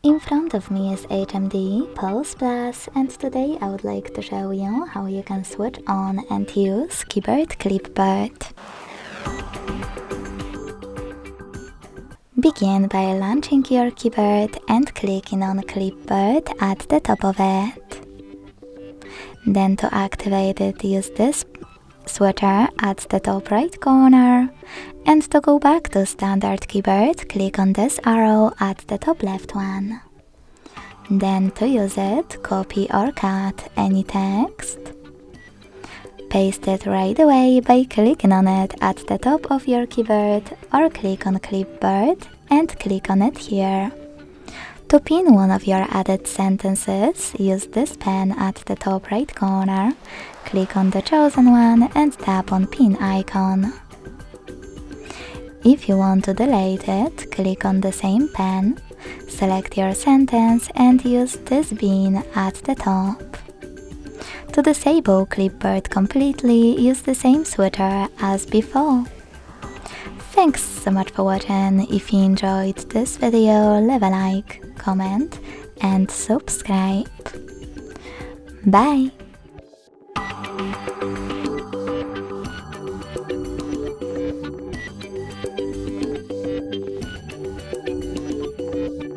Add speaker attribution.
Speaker 1: In front of me is HMD Pulse Plus, and today I would like to show you how you can switch on and use keyboard Clipboard. Begin by launching your keyboard and clicking on Clipboard at the top of it. Then to activate it, use this switcher at the top right corner, and to go back to standard keyboard, click on this arrow at the top left one. Then to use it, copy or cut any text. Paste it right away by clicking on it at the top of your keyboard, or click on Clipboard and click on it here. To pin one of your added sentences, use this pen at the top right corner, click on the chosen one and tap on pin icon. If you want to delete it, click on the same pen, select your sentence and use this bin at the top. To disable Clipboard completely, use the same switcher as before. Thanks so much for watching. If you enjoyed this video, leave a like, comment and subscribe. Bye!